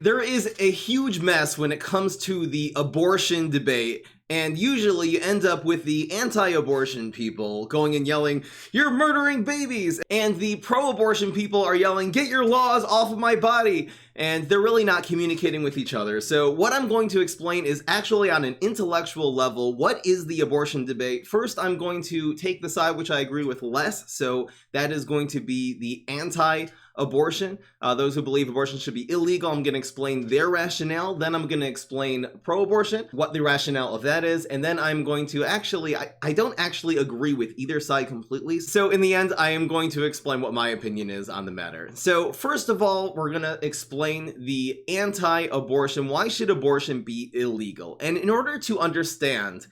There is a huge mess when it comes to the abortion debate, and usually you end up with the anti-abortion people going and yelling, "You're murdering babies!" And the pro-abortion people are yelling, "Get your laws off of my body!" And they're really not communicating with each other. So what I'm going to explain is actually on an intellectual level, what is the abortion debate? First, I'm going to take the side which I agree with less, so that is going to be the anti-abortion. Those who believe abortion should be illegal, I'm going to explain their rationale. Then I'm going to explain pro-abortion, what the rationale of that is. And then I'm going to I don't actually agree with either side completely. So in the end, I am going to explain what my opinion is on the matter. So first of all, we're going to explain the anti-abortion. Why should abortion be illegal? And in order to understand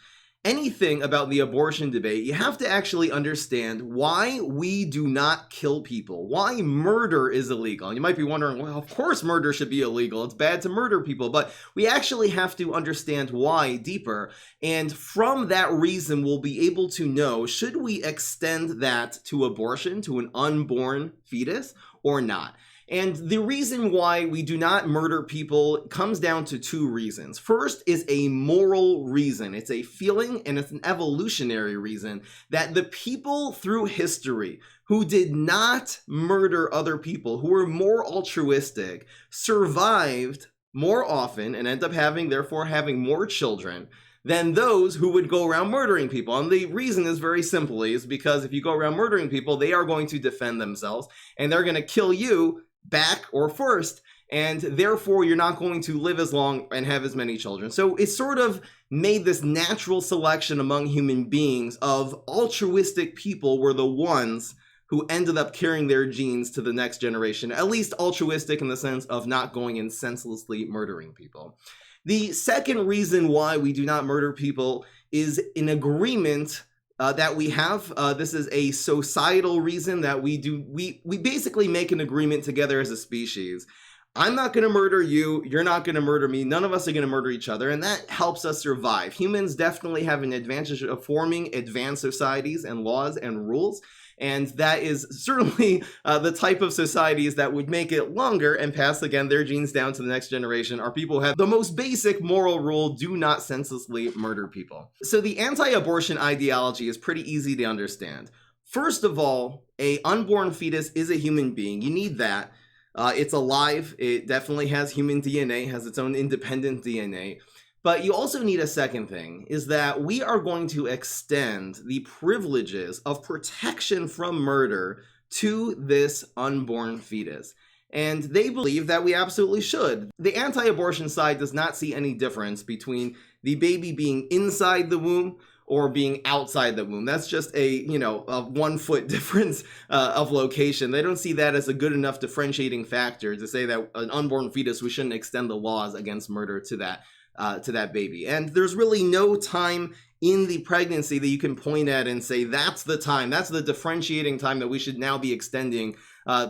anything about the abortion debate, you have to actually understand why we do not kill people, why murder is illegal. And you might be wondering, well, of course murder should be illegal. It's bad to murder people, but we actually have to understand why deeper. And from that reason, we'll be able to know, should we extend that to abortion, to an unborn fetus, or not? And the reason why we do not murder people comes down to two reasons. First is a moral reason. It's a feeling and it's an evolutionary reason that the people through history who did not murder other people, who were more altruistic, survived more often and end up therefore having more children than those who would go around murdering people. And the reason is very simply is because if you go around murdering people, they are going to defend themselves and they're going to kill you back or first, and therefore you're not going to live as long and have as many children. So it sort of made this natural selection among human beings of altruistic people were the ones who ended up carrying their genes to the next generation, at least altruistic in the sense of not going and senselessly murdering people. The second reason why we do not murder people is an agreement that we have. This is a societal reason that we do. We basically make an agreement together as a species. I'm not going to murder you. You're not going to murder me. None of us are going to murder each other. And that helps us survive. Humans definitely have an advantage of forming advanced societies and laws and rules. And that is certainly the type of societies that would make it longer and pass, again, their genes down to the next generation are people who have the most basic moral rule: do not senselessly murder people. So the anti-abortion ideology is pretty easy to understand. First of all, an unborn fetus is a human being. You need that. It's alive. It definitely has human DNA, has its own independent DNA. But you also need a second thing, is that we are going to extend the privileges of protection from murder to this unborn fetus. And they believe that we absolutely should. The anti-abortion side does not see any difference between the baby being inside the womb or being outside the womb. That's just a 1 foot difference of location. They don't see that as a good enough differentiating factor to say that an unborn fetus, we shouldn't extend the laws against murder to that baby. And there's really no time in the pregnancy that you can point at and say that's the time, that's the differentiating time that we should now be extending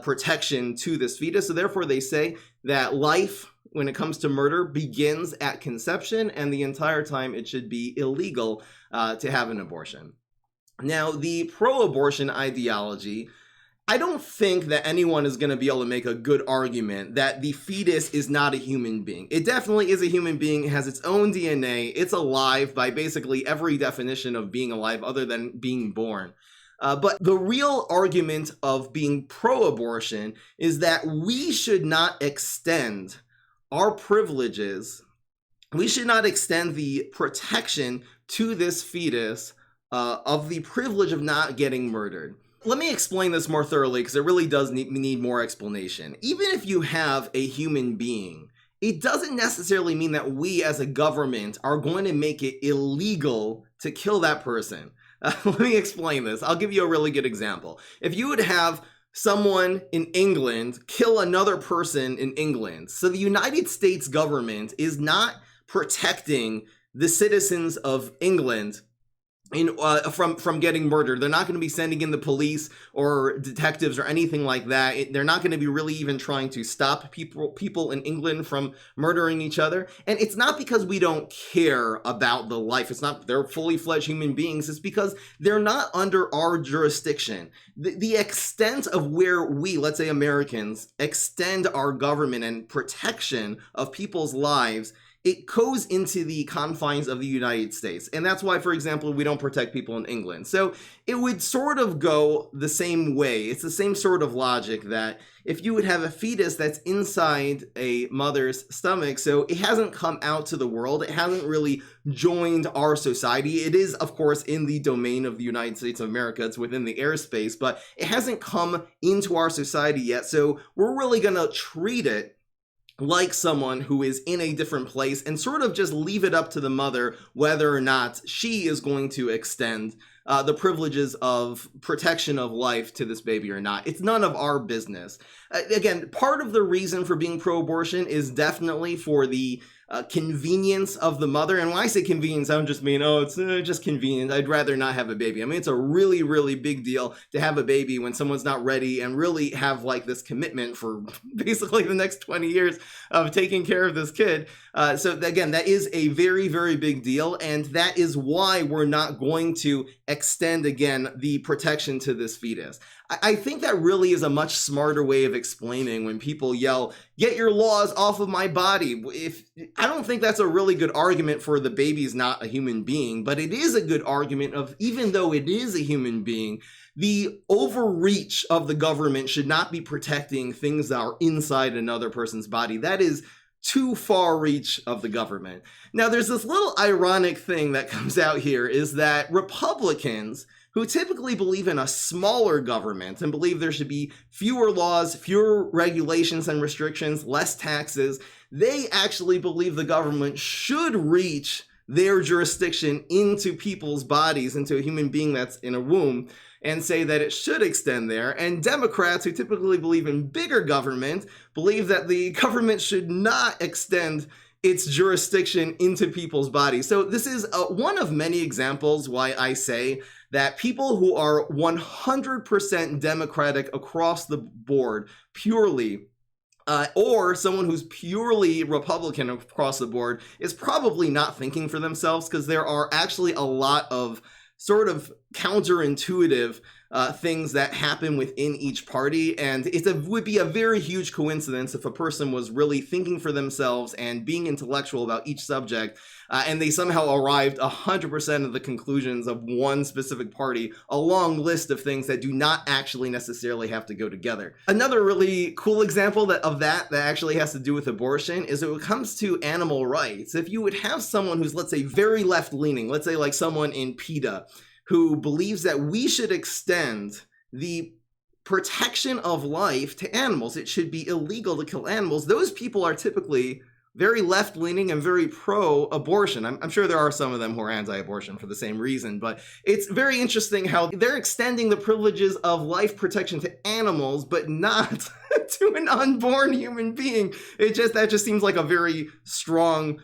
protection to this fetus. So therefore they say that life, when it comes to murder, begins at conception, and the entire time it should be illegal to have an abortion. Now, the pro-abortion ideology, I don't think that anyone is going to be able to make a good argument that the fetus is not a human being. It definitely is a human being. It has its own DNA. It's alive by basically every definition of being alive other than being born. But the real argument of being pro-abortion is that we should not extend our privileges. We should not extend the protection to this fetus of the privilege of not getting murdered. Let me explain this more thoroughly because it really does need more explanation. Even if you have a human being, it doesn't necessarily mean that we as a government are going to make it illegal to kill that person. Let me explain this. I'll give you a really good example. If you would have someone in England kill another person in England, so the United States government is not protecting the citizens of England from getting murdered. They're not going to be sending in the police or detectives or anything like that. They're not going to be really even trying to stop people in England from murdering each other. And it's not because we don't care about the life. It's not they're fully fledged human beings. It's because they're not under our jurisdiction. The extent of where we, let's say Americans, extend our government and protection of people's lives, it goes into the confines of the United States. And that's why, for example, we don't protect people in England. So it would sort of go the same way. It's the same sort of logic that if you would have a fetus that's inside a mother's stomach, so it hasn't come out to the world, it hasn't really joined our society. It is, of course, in the domain of the United States of America. It's within the airspace, but it hasn't come into our society yet. So we're really going to treat it like someone who is in a different place and sort of just leave it up to the mother whether or not she is going to extend the privileges of protection of life to this baby or not. It's none of our business. Again, part of the reason for being pro-abortion is definitely for the convenience of the mother. And when I say convenience, I don't just mean, oh, it's just convenient. I'd rather not have a baby. I mean, it's a really, really big deal to have a baby when someone's not ready and really have like this commitment for basically the next 20 years of taking care of this kid. So again, that is a very, very big deal. And that is why we're not going to extend, again, the protection to this fetus. I think that really is a much smarter way of explaining when people yell, get your laws off of my body. I don't think that's a really good argument for the baby's not a human being, but it is a good argument of, even though it is a human being, the overreach of the government should not be protecting things that are inside another person's body. That is too far reach of the government. Now, there's this little ironic thing that comes out here is that Republicans, who typically believe in a smaller government and believe there should be fewer laws, fewer regulations and restrictions, less taxes, they actually believe the government should reach their jurisdiction into people's bodies, into a human being that's in a womb, and say that it should extend there. And Democrats, who typically believe in bigger government, believe that the government should not extend its jurisdiction into people's bodies. So this is one of many examples why I say that people who are 100% Democratic across the board, purely, or someone who's purely Republican across the board, is probably not thinking for themselves, because there are actually a lot of sort of counterintuitive things that happen within each party, and would be a very huge coincidence if a person was really thinking for themselves and being intellectual about each subject, and they somehow arrived 100% of the conclusions of one specific party, a long list of things that do not actually necessarily have to go together. Another really cool example of that actually has to do with abortion is when it comes to animal rights. If you would have someone who's, let's say, very left-leaning, let's say like someone in PETA, who believes that we should extend the protection of life to animals. It should be illegal to kill animals. Those people are typically very left-leaning and very pro-abortion. I'm sure there are some of them who are anti-abortion for the same reason, but it's very interesting how they're extending the privileges of life protection to animals, but not to an unborn human being. That just seems like a very strong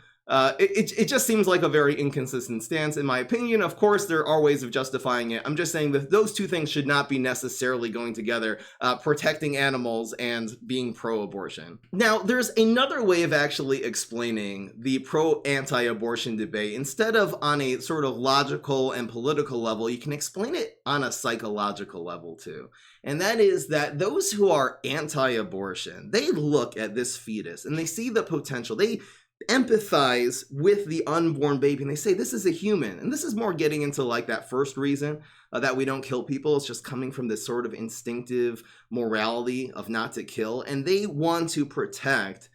it just seems like a very inconsistent stance, in my opinion. Of course, there are ways of justifying it. I'm just saying that those two things should not be necessarily going together, protecting animals and being pro-abortion. Now, there's another way of actually explaining the pro-anti-abortion debate. Instead of on a sort of logical and political level, you can explain it on a psychological level too. And that is that those who are anti-abortion, they look at this fetus and they see the potential. They empathize with the unborn baby and they say, this is a human. And this is more getting into like that first reason that we don't kill people. It's just coming from this sort of instinctive morality of not to kill. And they want to protect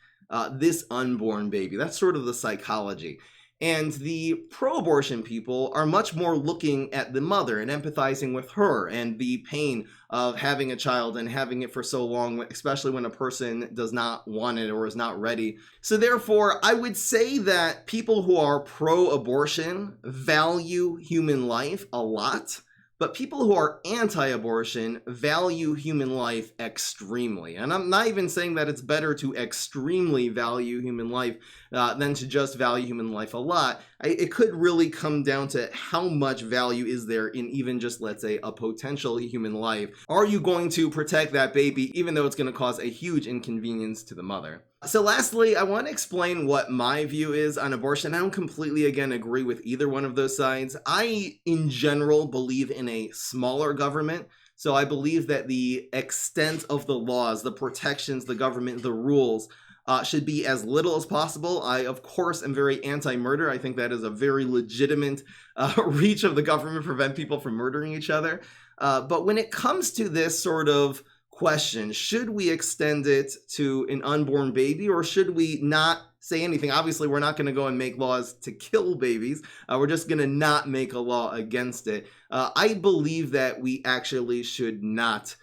this unborn baby. That's sort of the psychology. And the pro-abortion people are much more looking at the mother and empathizing with her and the pain of having a child and having it for so long, especially when a person does not want it or is not ready. So therefore, I would say that people who are pro-abortion value human life a lot, but people who are anti-abortion value human life extremely. And I'm not even saying that it's better to extremely value human life than to just value human life a lot. It could really come down to how much value is there in even just, let's say, a potential human life. Are you going to protect that baby even though it's going to cause a huge inconvenience to the mother? So lastly, I want to explain what my view is on abortion. I don't completely, again, agree with either one of those sides. I, in general, believe in a smaller government. So I believe that the extent of the laws, the protections, the government, the rules should be as little as possible. I, of course, am very anti-murder. I think that is a very legitimate reach of the government to prevent people from murdering each other. But when it comes to this sort of question, should we extend it to an unborn baby or should we not say anything? Obviously, we're not going to go and make laws to kill babies. We're just going to not make a law against it. I believe that we actually should not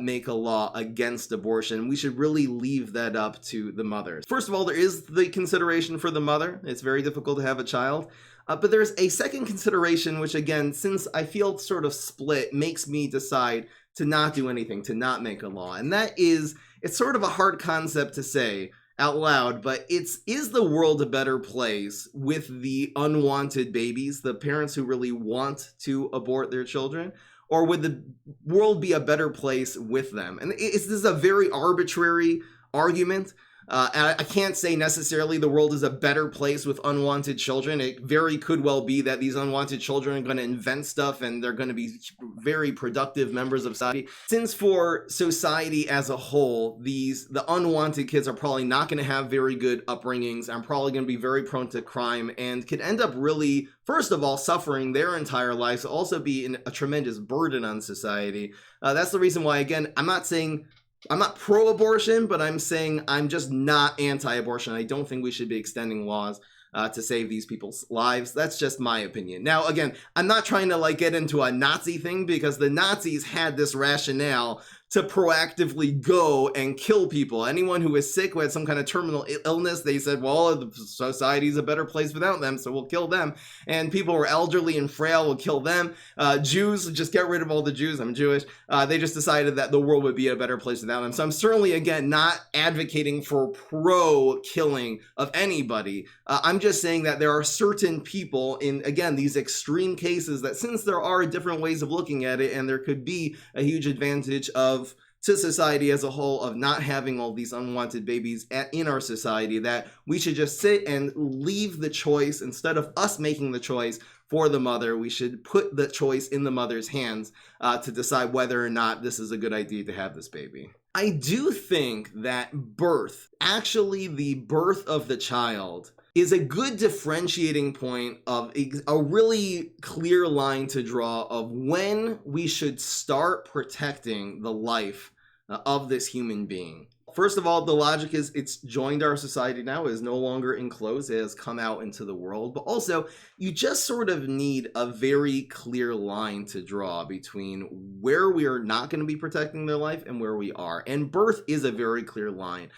make a law against abortion. We should really leave that up to the mothers. First of all, there is the consideration for the mother. It's very difficult to have a child. But there's a second consideration, which again, since I feel sort of split, makes me decide to not do anything, to not make a law. And that is, it's sort of a hard concept to say out loud, but is the world a better place with the unwanted babies, the parents who really want to abort their children? Or would the world be a better place with them? And this is a very arbitrary argument. And I can't say necessarily the world is a better place with unwanted children. It very could well be that these unwanted children are going to invent stuff and they're going to be very productive members of society. Since for society as a whole, the unwanted kids are probably not going to have very good upbringings and probably going to be very prone to crime and could end up really, first of all, suffering their entire lives, also be a tremendous burden on society. That's the reason why, again, I'm not pro-abortion, but I'm saying I'm just not anti-abortion. I don't think we should be extending laws to save these people's lives. That's just my opinion. Now, again, I'm not trying to get into a Nazi thing because the Nazis had this rationale to proactively go and kill people. Anyone who was sick, who had some kind of terminal illness, they said, well, the society's a better place without them, so we'll kill them. And people who are elderly and frail, we'll kill them. Jews, just get rid of all the Jews. I'm Jewish. They just decided that the world would be a better place without them. So I'm certainly, again, not advocating for pro-killing of anybody. I'm just saying that there are certain people in, again, these extreme cases that since there are different ways of looking at it and there could be a huge advantage to society as a whole of not having all these unwanted babies in our society, that we should just sit and leave the choice instead of us making the choice for the mother. We should put the choice in the mother's hands to decide whether or not this is a good idea to have this baby. I do think that birth, actually the birth of the child, is a good differentiating point of a really clear line to draw of when we should start protecting the life of this human being. First of all, the logic is it's joined our society now, it is no longer enclosed, it has come out into the world. But also, you just sort of need a very clear line to draw between where we are not going to be protecting their life and where we are. And birth is a very clear line.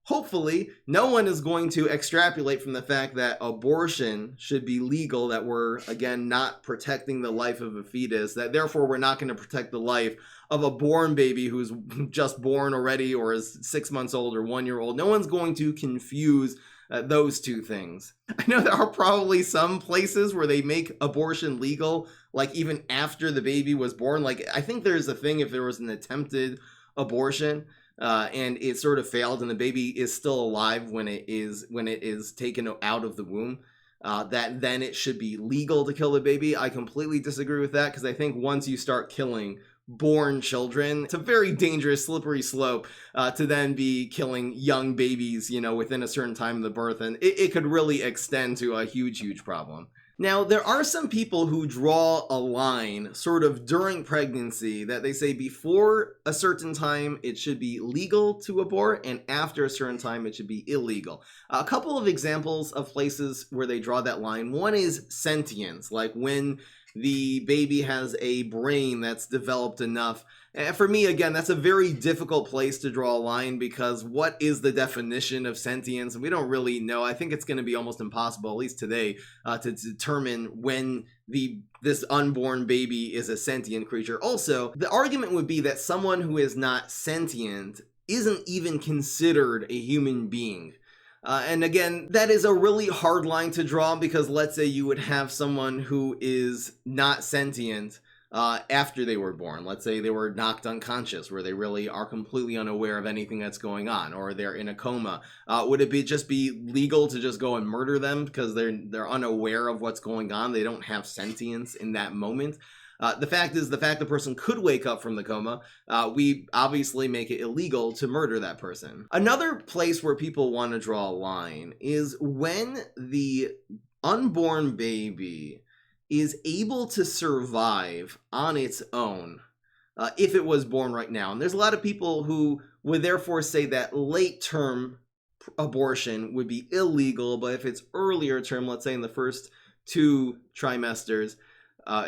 Hopefully, no one is going to extrapolate from the fact that abortion should be legal, that we're, again, not protecting the life of a fetus, that therefore we're not going to protect the life of a born baby who's just born already or is 6 months old or 1 year old. No one's going to confuse those two things. I know there are probably some places where they make abortion legal, like even after the baby was born. Like, I think there's a thing if there was an attempted abortion, and it sort of failed and the baby is still alive when it is taken out of the womb, that then it should be legal to kill the baby. I completely disagree with that because I think once you start killing born children, it's a very dangerous, slippery slope to then be killing young babies, within a certain time of the birth, and it could really extend to a huge problem. Now, there are some people who draw a line sort of during pregnancy that they say before a certain time it should be legal to abort and after a certain time it should be illegal. A couple of examples of places where they draw that line. One is sentience, like when the baby has a brain that's developed enough And for me, again, that's a very difficult place to draw a line, because what is the definition of sentience? We don't really know. I think it's going to be almost impossible, at least today, to determine when this unborn baby is a sentient creature. Also, the argument would be that someone who is not sentient isn't even considered a human being. And again, that is a really hard line to draw, because let's say you would have someone who is not sentient after they were born. Let's say they were knocked unconscious, where they really are completely unaware of anything that's going on, or they're in a coma. Would it just be legal to just go and murder them because they're unaware of what's going on? They don't have sentience in that moment. The fact the person could wake up from the coma, we obviously make it illegal to murder that person. Another place where people want to draw a line is when the unborn baby is able to survive on its own, if it was born right now. And there's a lot of people who would therefore say that late term abortion would be illegal, but if it's earlier term, let's say in the first 2 trimesters,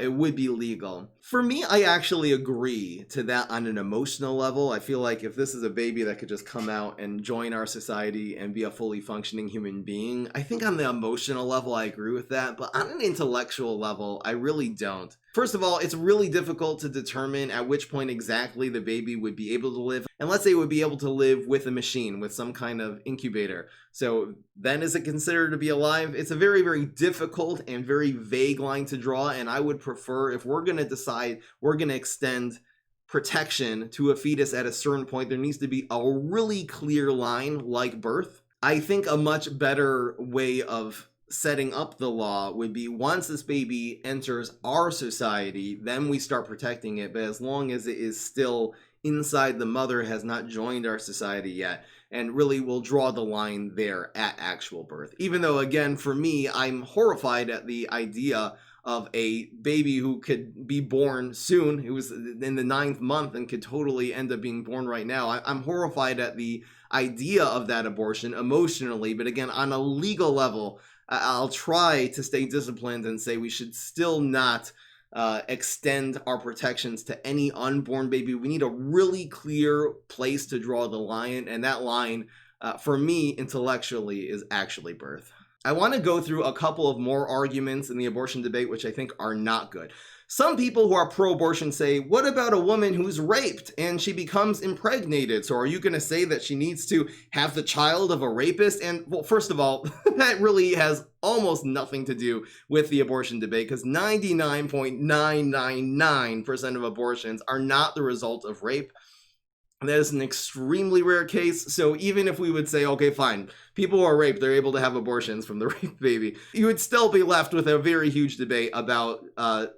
it would be legal. For me, I actually agree to that on an emotional level. I feel like if this is a baby that could just come out and join our society and be a fully functioning human being, I think on the emotional level, I agree with that. But on an intellectual level, I really don't. First of all, it's really difficult to determine at which point exactly the baby would be able to live. And let's say it would be able to live with a machine, with some kind of incubator. So then is it considered to be alive? It's a very, very difficult and very vague line to draw. And I would prefer, if we're going to decide we're going to extend protection to a fetus at a certain point, there needs to be a really clear line, like birth. I think a much better way of setting up the law would be, once this baby enters our society, then we start protecting it. But as long as it is still inside the mother, has not joined our society yet, and really we'll draw the line there at actual birth. Even though, again, for me, I'm horrified at the idea of a baby who could be born soon, who was in the 9th month and could totally end up being born right now. I'm horrified at the idea of that abortion emotionally, but again, on a legal level, I'll try to stay disciplined and say we should still not extend our protections to any unborn baby. We need a really clear place to draw the line, and that line, for me, intellectually, is actually birth. I want to go through a couple of more arguments in the abortion debate, which I think are not good. Some people who are pro-abortion say, what about a woman who's raped and she becomes impregnated? So are you going to say that she needs to have the child of a rapist? And, well, first of all, that really has almost nothing to do with the abortion debate, because 99.999% of abortions are not the result of rape. That is an extremely rare case. So even if we would say, okay, fine, people who are raped, they're able to have abortions from the raped baby, you would still be left with a very huge debate about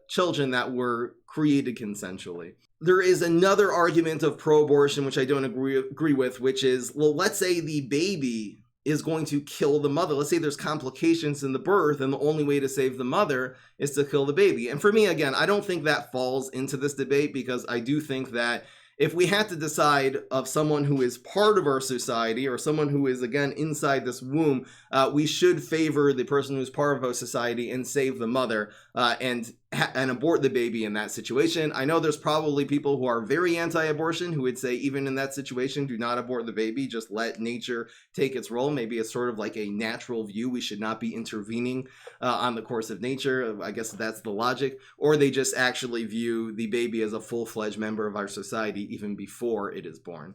children that were created consensually. There is another argument of pro-abortion, which I don't agree with, which is, well, let's say the baby is going to kill the mother. Let's say there's complications in the birth, and the only way to save the mother is to kill the baby. And for me, again, I don't think that falls into this debate, because I do think that if we had to decide of someone who is part of our society, or someone who is, again, inside this womb, we should favor the person who's part of our society and save the mother and abort the baby in that situation. I know there's probably people who are very anti-abortion who would say, even in that situation, do not abort the baby, just let nature take its role. Maybe it's sort of like a natural view. We should not be intervening on the course of nature. I guess that's the logic. Or they just actually view the baby as a full-fledged member of our society even before it is born.